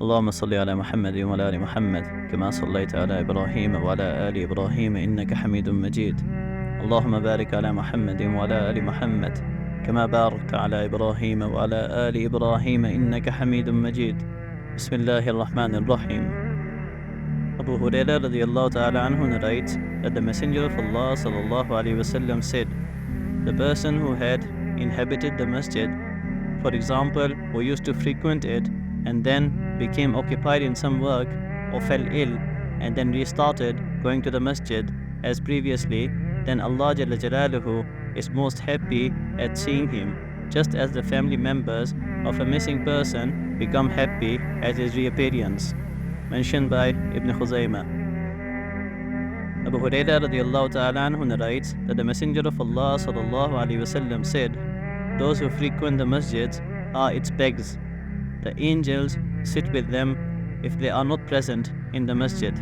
اللهم صل على محمد وعلى آل محمد كما صليت على إبراهيم وعلى آل إبراهيم إنك حميد مجيد. اللهم بارك على محمد وعلى آل محمد كما باركت على إبراهيم وعلى آل إبراهيم إنك حميد مجيد. بسم الله الرحمن الرحيم. Abu Hurairah radiallahu ta'ala anhu narrates that the Messenger of Allah sallallahu alaihi wasallam said, the person who had inhabited the masjid, for example, who used to frequent it and then became occupied in some work or fell ill and then restarted going to the masjid as previously, then Allah Jalla Jalaluhu is most happy at seeing him, just as the family members of a missing person become happy at his reappearance. Mentioned by Ibn Khuzaymah. Abu Hurairah radiallahu ta'ala anhu narrates that the Messenger of Allah sallallahu alaihi wasallam said, those who frequent the masjids are its pegs. The angels sit with them if they are not present in the masjid.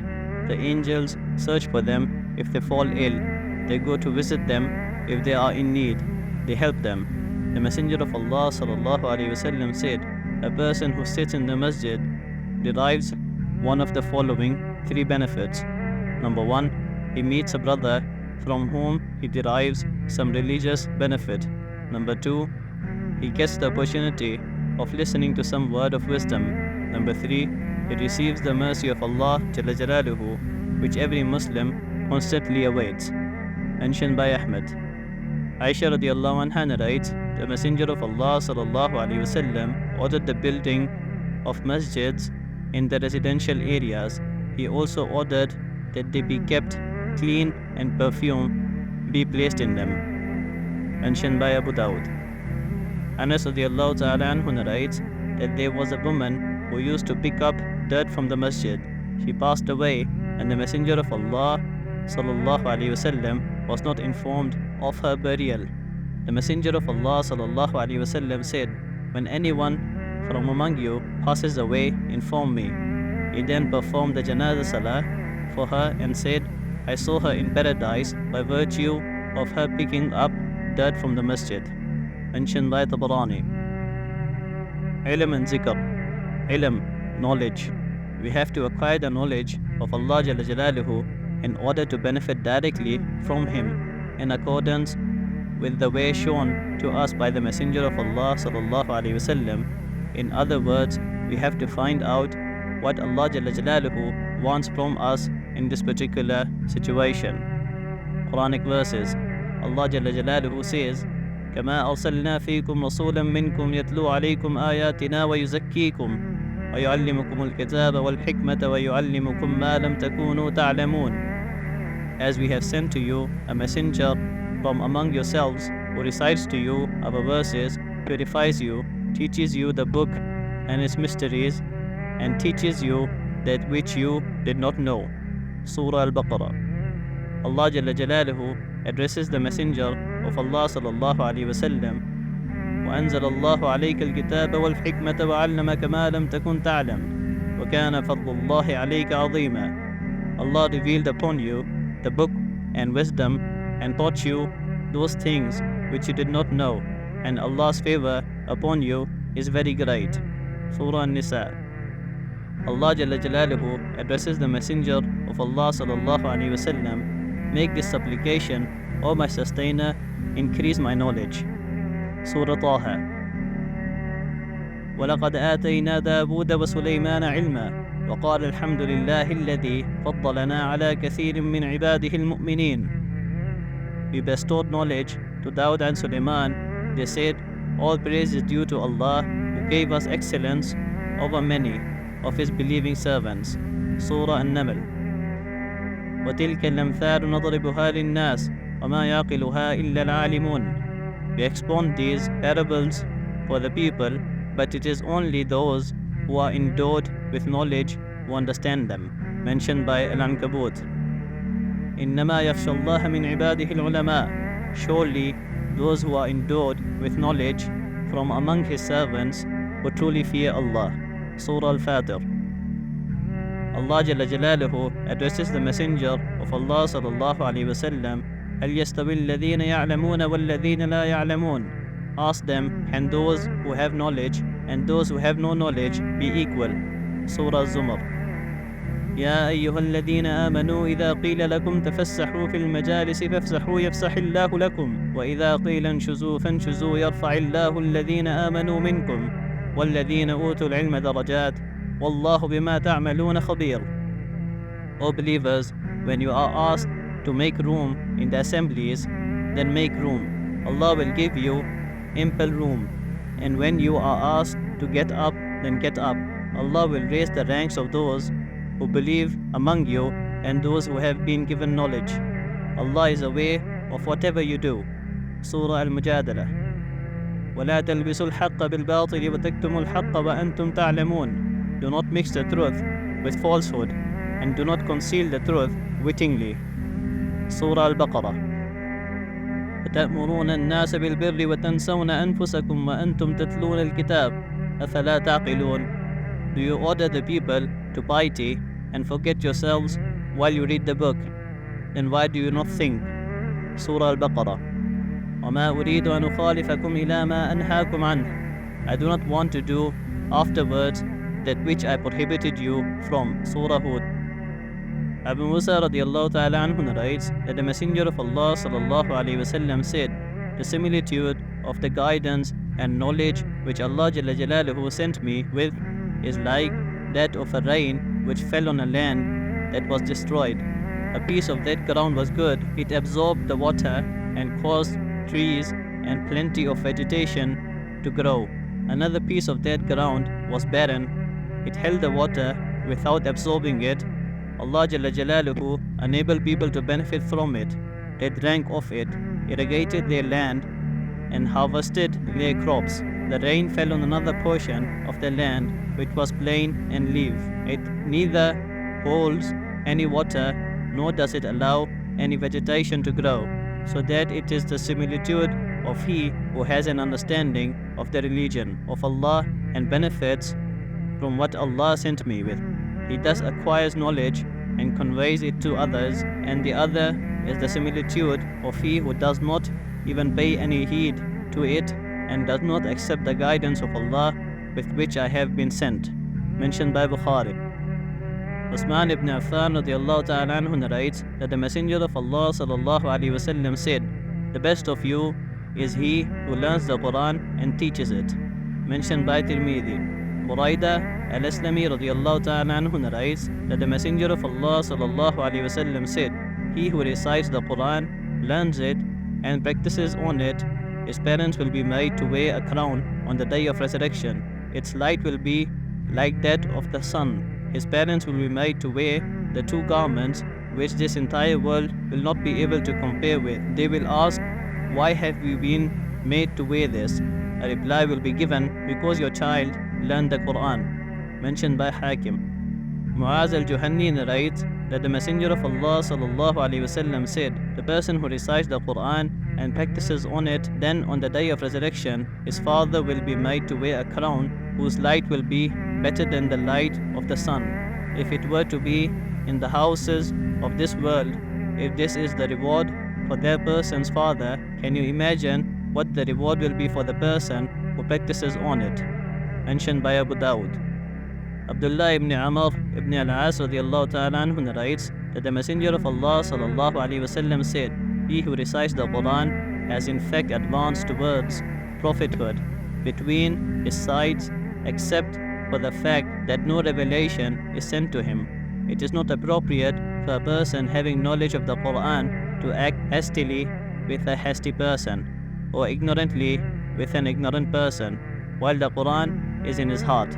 The angels search for them if they fall ill. They go to visit them if they are in need. They help them. The Messenger of Allah sallallahu alaihi wasallam said, a person who sits in the masjid derives one of the following three benefits. Number one, he meets a brother from whom he derives some religious benefit. Number two, he gets the opportunity of listening to some word of wisdom. Number three, he receives the mercy of Allah Jalla Jalaluhu, which every Muslim constantly awaits. Mentioned by Ahmad. Aisha radiallahu anha narrates, the Messenger of Allah sallallahu alaihi wasallam ordered the building of masjids in the residential areas. He also ordered that they be kept clean and perfume be placed in them. Mentioned by Abu Dawud. Anas radiallahu ta'ala anhu narrates that there was a woman who used to pick up dirt from the masjid. She passed away and the Messenger of Allah sallallahu alaihi wasallam was not informed of her burial. The Messenger of Allah sallallahu alaihi wasallam said, when anyone from among you passes away, inform me. He then performed the janazah salah for her and said, I saw her in paradise by virtue of her picking up dirt from the masjid. Mentioned by Tabarani. Ilm and zikr. Ilm, knowledge. We have to acquire the knowledge of Allah Jalla Jalaluhu in order to benefit directly from Him in accordance with the way shown to us by the Messenger of Allah sallallahu alaihi wasallam. In other words, we have to find out what Allah Jalla Jalaluhu wants from us in this particular situation. Quranic verses. Allah Jalla Jalaluhu says, كما أرسلنا فيكم رسولا منكم يتلو عليكم آياتنا ويزكيكم ويعلمكم الكتاب والحكمة ويعلمكم ما لم تكونوا تعلمون. As we have sent to you a messenger from among yourselves who recites to you our verses, purifies you, teaches you the book and its mysteries, and teaches you that which you did not know. Surah Al-Baqarah. Allah Jalla Jalaluhu addresses the Messenger of Allah sallallahu alaihi wasallam, وأنزل الله عليك الكتاب والحكمة وعلمك ما لم تكن تعلم وكان فضل الله عليك عظيما. Allah revealed upon you the book and wisdom and taught you those things which you did not know, and Allah's favor upon you is very great. Surah An-Nisa. Allah Jalla Jalaluhu addresses the Messenger of Allah sallallahu alaihi wasallam, make this supplication, O my sustainer, increase my knowledge. Surah Taha. وَلَقَدْ آتَيْنَا دَاوُودَ وَسُلَيْمَانَ عِلْمًا وَقَالَ الْحَمْدُ لِلَّهِ الَّذِي فَضَّلَنَا عَلَى كَثِيرٍ مِّنْ عِبَادِهِ الْمُؤْمِنِينَ. We bestowed knowledge to Daud and Sulaiman. They said, all praise is due to Allah who gave us excellence over many of His believing servants. Surah An-Naml. وَتِلْكَ الْأَمْثَالُ نَضْرِبُهَا لِلنَّاسِ وَمَا يَعْقِلُهَا إِلَّا الْعَالِمُونَ. We expound these parables for the people, but it is only those who are endowed with knowledge who understand them. Mentioned by Al-Ankabut. إِنَّمَا يَخْشَى اللَّهَ مِنْ عِبَادِهِ الْعُلَمَاءِ. Surely those who are endowed with knowledge from among His servants who truly fear Allah. Surah Al-Fatir. Allah Jalla Jalaluhu addresses the Messenger of Allah sallallahu alaihi wasallam, هل يستوي الذين يعلمون والذين لا يعلمون. Ask them, can those who have knowledge and those who have no knowledge be equal? Surah Zumar. يا أيها الذين آمنوا إذا قيل لكم تفسحوا في المجالس فافسحوا يفسح الله لكم وإذا قيل انشزوا فانشزوا يرفع الله الذين آمنوا منكم والذين أوتوا العلم درجات والله بما تعملون خبير. O believers, when you are asked to make room in the assemblies, then make room. Allah will give you ample room. And when you are asked to get up, then get up. Allah will raise the ranks of those who believe among you and those who have been given knowledge. Allah is aware of whatever you do. Surah Al-Mujadala. وَلَا تَلْبِسُوا الْحَقَّ بِالْبَاطِلِ وَتَكْتُمُوا الْحَقَّ وَأَنْتُمْ تَعْلَمُونَ. Do not mix the truth with falsehood and do not conceal the truth wittingly. Surah Al-Baqarah. أَتَأْمُرُونَ النَّاسَ بِالْبِرِّ وَتَنْسَوْنَ أَنفُسَكُمْ وَأَنْتُمْ تَتْلُونَ الْكِتَابَ أَفَلَا تَعْقِلُونَ. Do you order the people to piety and forget yourselves while you read the book? Then why do you not think? Surah Al-Baqarah. وَمَا أُرِيدُ أَنْ أُخَالِفَكُمْ إِلَى مَا أَنْهَاكُمْ عَنْهُ. I do not want to do afterwards that which I prohibited you from. Surah Hud. Abu Musa radiallahu ta'ala anhu narrates that the Messenger of Allah sallallahu alayhi wasallam said, the similitude of the guidance and knowledge which Allah Jalla Jalaluhu sent me with is like that of a rain which fell on a land that was destroyed. A piece of that ground was good, it absorbed the water and caused trees and plenty of vegetation to grow. Another piece of that ground was barren, it held the water without absorbing it. Allah Jalla Jalaluhu enabled people to benefit from it. They drank of it, irrigated their land and harvested their crops. The rain fell on another portion of the land which was plain and leaf. It neither holds any water nor does it allow any vegetation to grow, so that it is the similitude of he who has an understanding of the religion of Allah and benefits from what Allah sent me with. He thus acquires knowledge and conveys it to others, and the other is the similitude of he who does not even pay any heed to it and does not accept the guidance of Allah with which I have been sent. Mentioned by Bukhari. Usman ibn Affan radiallahu ta'ala anhu narrates that the Messenger of Allah sallallahu alaihi wasallam said, the best of you is he who learns the Quran and teaches it. Mentioned by Tirmidhi. Buraida al-Aslami radiallahu ta'ala anhu narrates that the Messenger of Allah sallallahu alaihi wasallam said, he who recites the Quran, learns it and practices on it, his parents will be made to wear a crown on the day of resurrection. Its light will be like that of the sun. His parents will be made to wear the two garments which this entire world will not be able to compare with. They will ask, why have we been made to wear this? A reply will be given, because your child learned the Quran. Mentioned by Hakim. Muaz al-Juhanni narrates that the Messenger of Allah sallallahu alaihi wasallam said, the person who recites the Quran and practices on it, then on the day of resurrection, his father will be made to wear a crown whose light will be better than the light of the sun. If it were to be in the houses of this world, if this is the reward for their person's father, can you imagine what the reward will be for the person who practices on it? Mentioned by Abu Dawud. Abdullah ibn Amr ibn al-As radiallahu ta'ala anhu narrates that the Messenger of Allah sallallahu alaihi wasallam said, he who recites the Quran has in fact advanced towards prophethood between his sides, except for the fact that no revelation is sent to him. It is not appropriate for a person having knowledge of the Quran to act hastily with a hasty person, or ignorantly with an ignorant person, while the Quran is in his heart.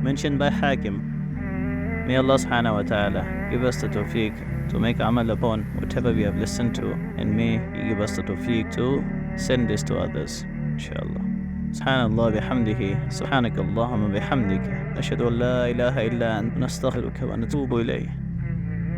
Mentioned by Hakim. May Allah subhanahu wa ta'ala give us the tawfiq to make amal upon whatever we have listened to, and may He give us the tawfiq to send this to others, inshallah. Subhanallah bihamdihi, subhanakallahumma bihamdika, ashhadu an la ilaha illa anta, nastaghfiruka wa natubu ilayh.